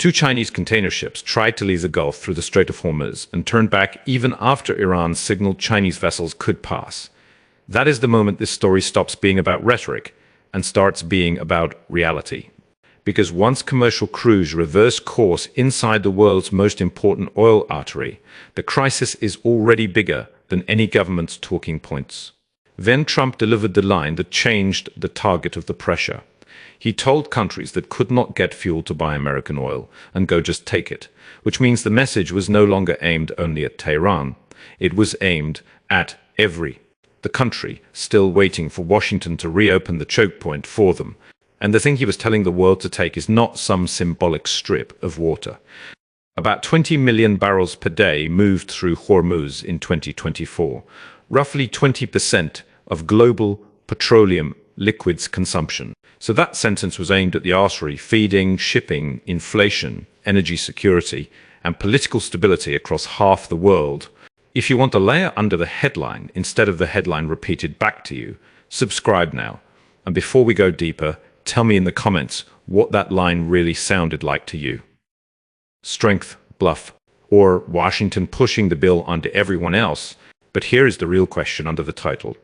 Two Chinese container ships tried to leave the Gulf through the Strait of Hormuz and turned back even after Iran signaled Chinese vessels could pass. That is the moment this story stops being about rhetoric and starts being about reality. Because once commercial crews reverse course inside the world's most important oil artery, the crisis is already bigger than any government's talking points. Then Trump delivered the line that changed the target of the pressure. He told countries that could not get fuel to buy American oil and go just take it, which means the message was no longer aimed only at Tehran. It was aimed at the country still waiting for Washington to reopen the choke point for them. And the thing he was telling the world to take is not some symbolic strip of water. About 20 million barrels per day moved through Hormuz in 2024, roughly 20% of global petroleum liquids consumption. So that sentence was aimed at the artery feeding, shipping, inflation, energy security, and political stability across half the world. If you want a layer under the headline instead of the headline repeated back to you, subscribe now. And before we go deeper, tell me in the comments what that line really sounded like to you. Strength, bluff, or Washington pushing the bill onto everyone else. But here is the real question under the title.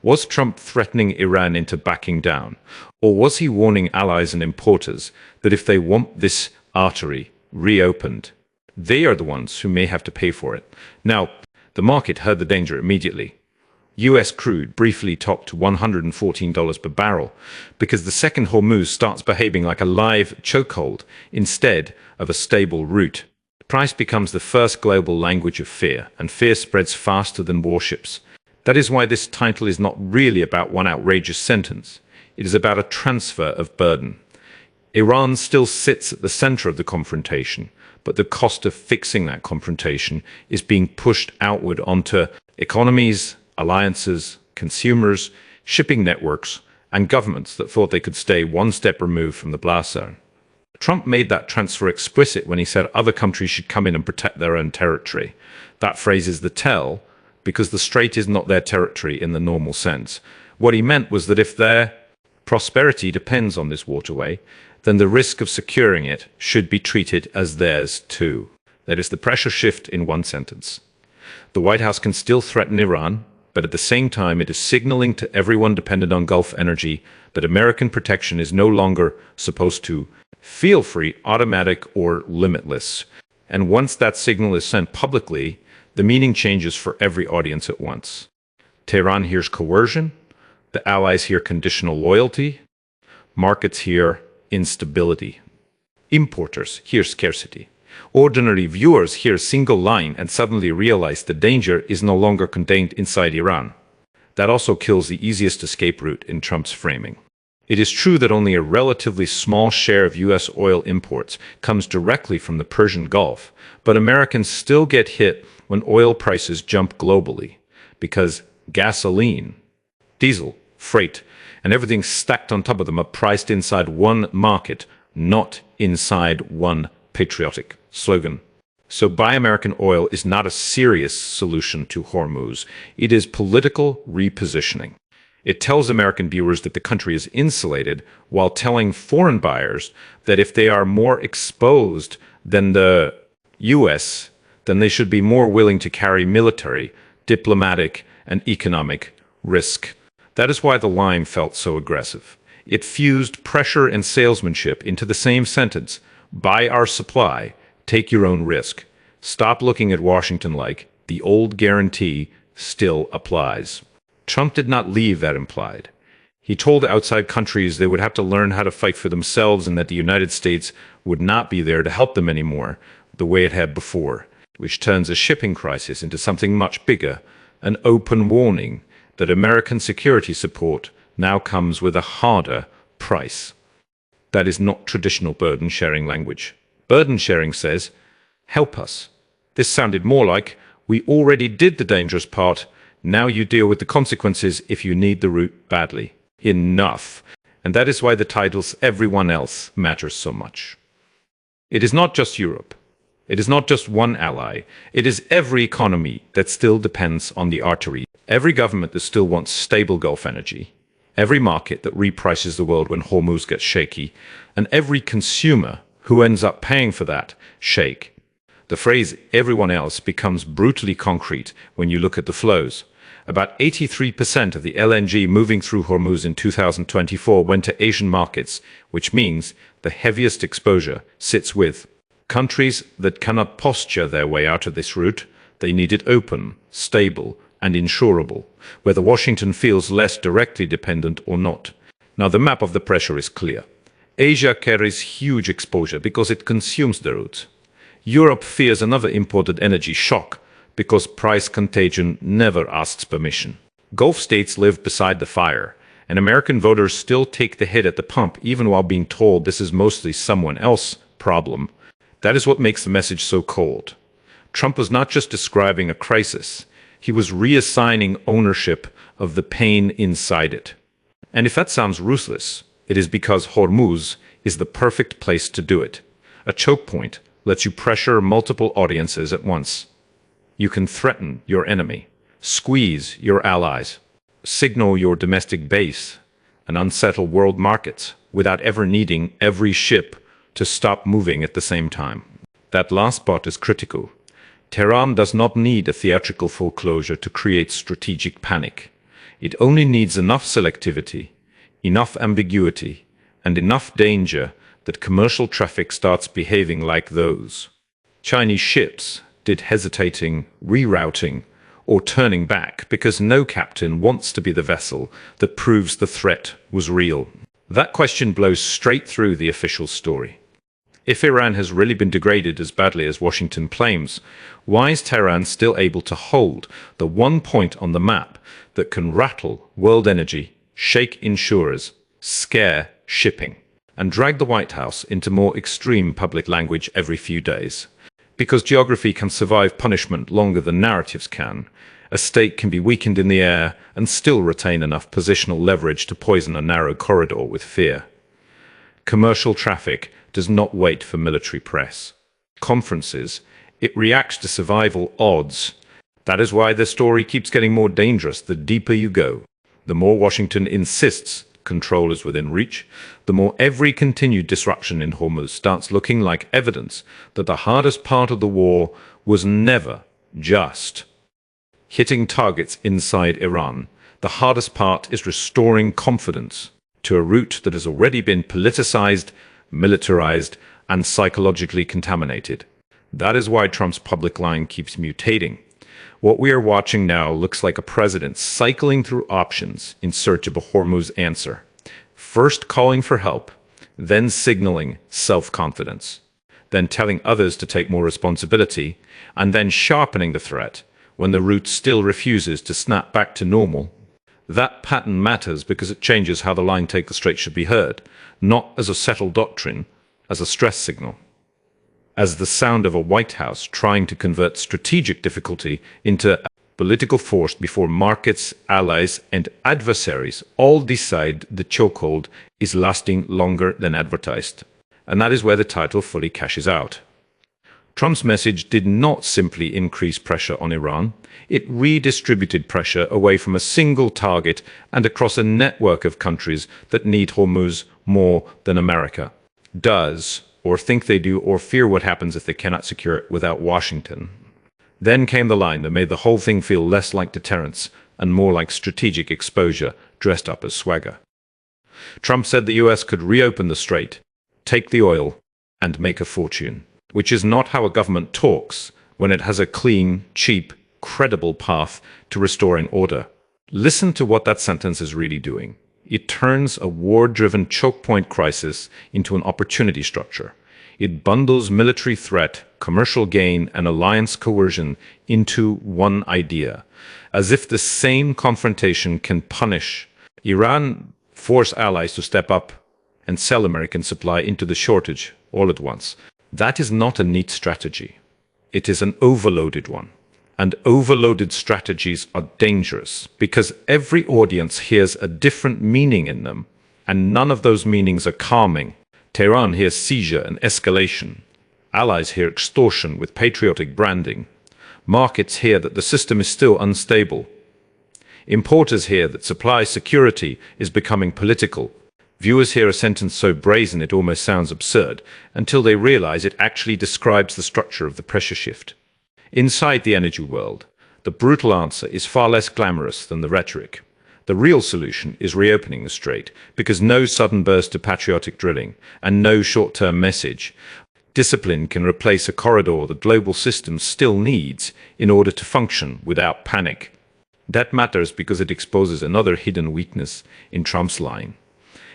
Was Trump threatening Iran into backing down? Or was he warning allies and importers that if they want this artery reopened, they are the ones who may have to pay for it? Now, the market heard the danger immediately. US crude briefly topped $114 per barrel because the second Hormuz starts behaving like a live chokehold instead of a stable route. The price becomes the first global language of fear, and fear spreads faster than warships. That is why this title is not really about one outrageous sentence. It is about a transfer of burden. Iran still sits at the center of the confrontation, but the cost of fixing that confrontation is being pushed outward onto economies, alliances, consumers, shipping networks, and governments that thought they could stay one step removed from the blast zone. Trump made that transfer explicit when he said other countries should come in and protect their own territory. That phrase is the tell, because the Strait is not their territory in the normal sense. What he meant was that if their prosperity depends on this waterway, then the risk of securing it should be treated as theirs too. That is the pressure shift in one sentence. The White House can still threaten Iran, but at the same time it is signaling to everyone dependent on Gulf energy that American protection is no longer supposed to feel free, automatic, or limitless. And once that signal is sent publicly, the meaning changes for every audience at once. Tehran hears coercion, the allies hear conditional loyalty, markets hear instability, importers hear scarcity. Ordinary viewers hear a single line and suddenly realize the danger is no longer contained inside Iran. That also kills the easiest escape route in Trump's framing. It is true that only a relatively small share of U.S. oil imports comes directly from the Persian Gulf, but Americans still get hit when oil prices jump globally, because gasoline, diesel, freight, and everything stacked on top of them are priced inside one market, not inside one patriotic slogan. So buy American oil is not a serious solution to Hormuz. It is political repositioning. It tells American viewers that the country is insulated while telling foreign buyers that if they are more exposed than the U.S., then they should be more willing to carry military, diplomatic, and economic risk. That is why the line felt so aggressive. It fused pressure and salesmanship into the same sentence. Buy our supply, take your own risk. Stop looking at Washington like the old guarantee still applies. Trump did not leave that implied. He told outside countries they would have to learn how to fight for themselves and that the United States would not be there to help them anymore the way it had before, which turns a shipping crisis into something much bigger, an open warning that American security support now comes with a harder price. That is not traditional burden-sharing language. Burden-sharing says, help us. This sounded more like, we already did the dangerous part, now you deal with the consequences if you need the route badly. Enough. And that is why the titles Everyone Else matters so much. It is not just Europe. It is not just one ally. It is every economy that still depends on the artery. Every government that still wants stable Gulf energy. Every market that reprices the world when Hormuz gets shaky. And every consumer Who ends up paying for that? Sheikh. The phrase everyone else becomes brutally concrete when you look at the flows. About 83% of the LNG moving through Hormuz in 2024 went to Asian markets, which means the heaviest exposure sits with countries that cannot posture their way out of this route. They need it open, stable, and insurable, whether Washington feels less directly dependent or not. Now, the map of the pressure is clear. Asia carries huge exposure because it consumes the route. Europe fears another imported energy shock because price contagion never asks permission. Gulf states live beside the fire, and American voters still take the hit at the pump even while being told this is mostly someone else's problem. That is what makes the message so cold. Trump was not just describing a crisis, he was reassigning ownership of the pain inside it. And if that sounds ruthless, it is because Hormuz is the perfect place to do it. A choke point lets you pressure multiple audiences at once. You can threaten your enemy, squeeze your allies, signal your domestic base, and unsettle world markets without ever needing every ship to stop moving at the same time. That last part is critical. Tehran does not need a theatrical foreclosure to create strategic panic. It only needs enough selectivity, enough ambiguity, and enough danger that commercial traffic starts behaving like those. Chinese ships did hesitating, rerouting, or turning back because no captain wants to be the vessel that proves the threat was real. That question blows straight through the official story. If Iran has really been degraded as badly as Washington claims, why is Tehran still able to hold the one point on the map that can rattle world energy, shake insurers, scare shipping, and drag the White House into more extreme public language every few days? Because geography can survive punishment longer than narratives can, a state can be weakened in the air and still retain enough positional leverage to poison a narrow corridor with fear. Commercial traffic does not wait for military press conferences. It reacts to survival odds. That is why the story keeps getting more dangerous the deeper you go. The more Washington insists control is within reach, the more every continued disruption in Hormuz starts looking like evidence that the hardest part of the war was never just hitting targets inside Iran. The hardest part is restoring confidence to a route that has already been politicized, militarized, and psychologically contaminated. That is why Trump's public line keeps mutating. What we are watching now looks like a president cycling through options in search of a Hormuz answer. First calling for help, then signaling self-confidence, then telling others to take more responsibility, and then sharpening the threat when the route still refuses to snap back to normal. That pattern matters because it changes how the line "take the Strait" should be heard, not as a settled doctrine, as a stress signal. As the sound of a White House trying to convert strategic difficulty into political force before markets, allies, and adversaries all decide the chokehold is lasting longer than advertised. And that is where the title fully cashes out. Trump's message did not simply increase pressure on Iran. It redistributed pressure away from a single target and across a network of countries that need Hormuz more than America does, or think they do, or fear what happens if they cannot secure it without Washington. Then came the line that made the whole thing feel less like deterrence and more like strategic exposure dressed up as swagger. Trump said the US could reopen the Strait, take the oil, and make a fortune, which is not how a government talks when it has a clean, cheap, credible path to restoring order. Listen to what that sentence is really doing. It turns a war-driven choke point crisis into an opportunity structure. It bundles military threat, commercial gain, and alliance coercion into one idea, as if the same confrontation can punish Iran, force allies to step up, and sell American supply into the shortage all at once. That is not a neat strategy. It is an overloaded one. And overloaded strategies are dangerous because every audience hears a different meaning in them, and none of those meanings are calming. Tehran hears seizure and escalation. Allies hear extortion with patriotic branding. Markets hear that the system is still unstable. Importers hear that supply security is becoming political. Viewers hear a sentence so brazen it almost sounds absurd, until they realize it actually describes the structure of the pressure shift. Inside the energy world, the brutal answer is far less glamorous than the rhetoric. The real solution is reopening the strait, because no sudden burst of patriotic drilling and no short-term message discipline can replace a corridor the global system still needs in order to function without panic. That matters because it exposes another hidden weakness in Trump's line.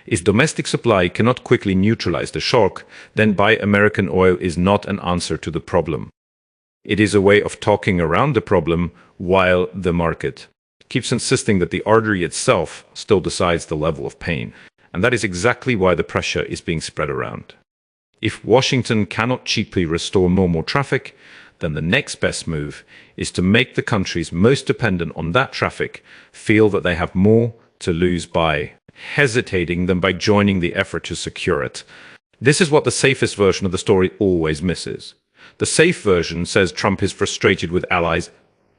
If domestic supply cannot quickly neutralize the shock, then buy American oil is not an answer to the problem. It is a way of talking around the problem while the market keeps insisting that the artery itself still decides the level of pain. And that is exactly why the pressure is being spread around. If Washington cannot cheaply restore normal traffic, then the next best move is to make the countries most dependent on that traffic feel that they have more to lose by hesitating than by joining the effort to secure it. This is what the safest version of the story always misses. The safe version says Trump is frustrated with allies.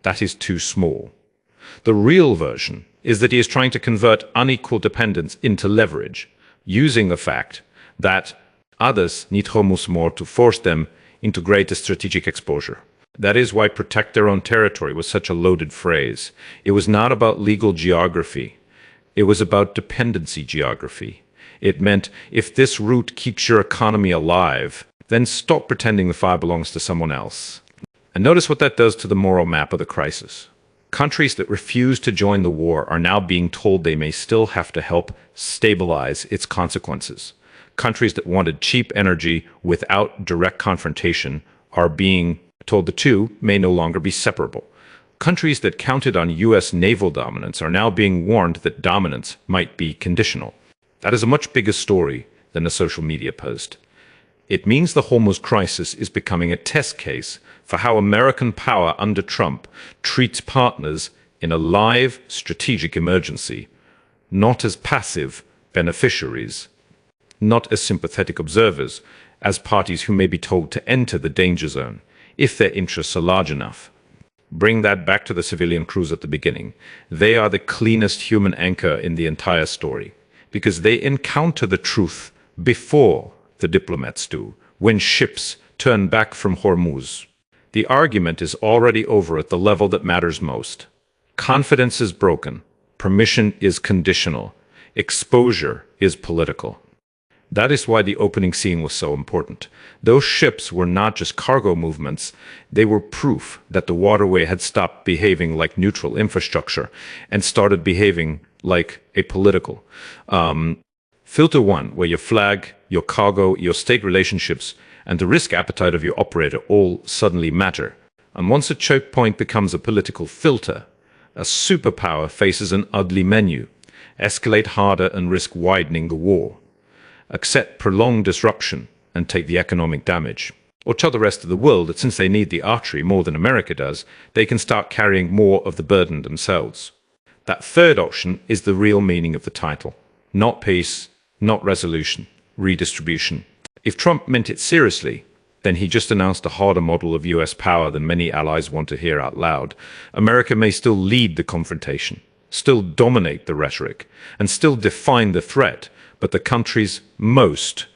That is too small. The real version is that he is trying to convert unequal dependence into leverage, using the fact that others need Hormuz more to force them into greater strategic exposure. That is why protect their own territory was such a loaded phrase. It was not about legal geography. It was about dependency geography. It meant if this route keeps your economy alive, then stop pretending the fire belongs to someone else. And notice what that does to the moral map of the crisis. Countries that refuse to join the war are now being told they may still have to help stabilize its consequences. Countries that wanted cheap energy without direct confrontation are being told the two may no longer be separable. Countries that counted on U.S. naval dominance are now being warned that dominance might be conditional. That is a much bigger story than a social media post. It means the Hormuz crisis is becoming a test case for how American power under Trump treats partners in a live strategic emergency, not as passive beneficiaries, not as sympathetic observers, as parties who may be told to enter the danger zone if their interests are large enough. Bring that back to the civilian crews at the beginning. They are the cleanest human anchor in the entire story, because they encounter the truth before the diplomats do, when ships turn back from Hormuz. The argument is already over at the level that matters most. Confidence is broken. Permission is conditional. Exposure is political. That is why the opening scene was so important. Those ships were not just cargo movements. They were proof that the waterway had stopped behaving like neutral infrastructure and started behaving like a political. Filter one, where your flag, your cargo, your state relationships, and the risk appetite of your operator all suddenly matter. And once a choke point becomes a political filter, a superpower faces an ugly menu. Escalate harder and risk widening the war. Accept prolonged disruption and take the economic damage. Or tell the rest of the world that since they need the artery more than America does, they can start carrying more of the burden themselves. That third option is the real meaning of the title. Not peace, not resolution, redistribution. If Trump meant it seriously, then he just announced a harder model of US power than many allies want to hear out loud. America may still lead the confrontation, still dominate the rhetoric, and still define the threat, but the countries most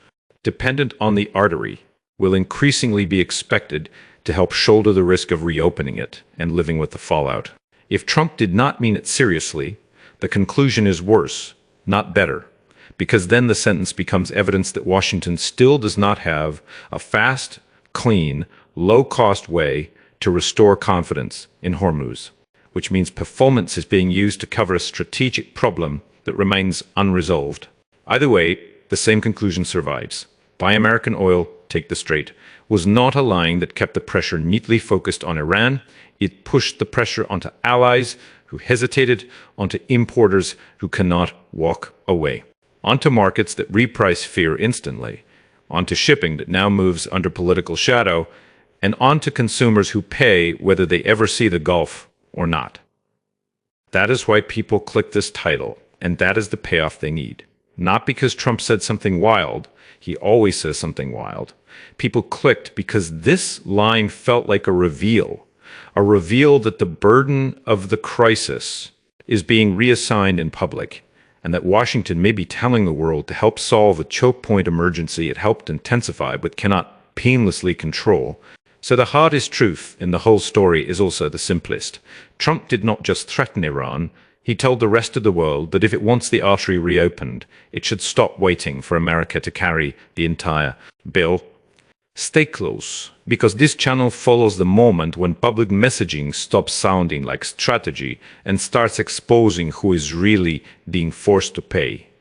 dependent on the artery will increasingly be expected to help shoulder the risk of reopening it and living with the fallout. If Trump did not mean it seriously, the conclusion is worse, not better, because then the sentence becomes evidence that Washington still does not have a fast, clean, low-cost way to restore confidence in Hormuz, which means performance is being used to cover a strategic problem that remains unresolved. Either way, the same conclusion survives. Buy American oil, take the Strait, was not a line that kept the pressure neatly focused on Iran. It pushed the pressure onto allies who hesitated, onto importers who cannot walk away, onto markets that reprice fear instantly, onto shipping that now moves under political shadow, and onto consumers who pay whether they ever see the Gulf or not. That is why people click this title, and that is the payoff they need. Not because Trump said something wild. He always says something wild. People clicked because this line felt like a reveal that the burden of the crisis is being reassigned in public, and that Washington may be telling the world to help solve a choke point emergency it helped intensify but cannot painlessly control. So the hardest truth in the whole story is also the simplest. Trump did not just threaten Iran, he told the rest of the world that if it wants the artery reopened, it should stop waiting for America to carry the entire bill. Stay close, because this channel follows the moment when public messaging stops sounding like strategy and starts exposing who is really being forced to pay.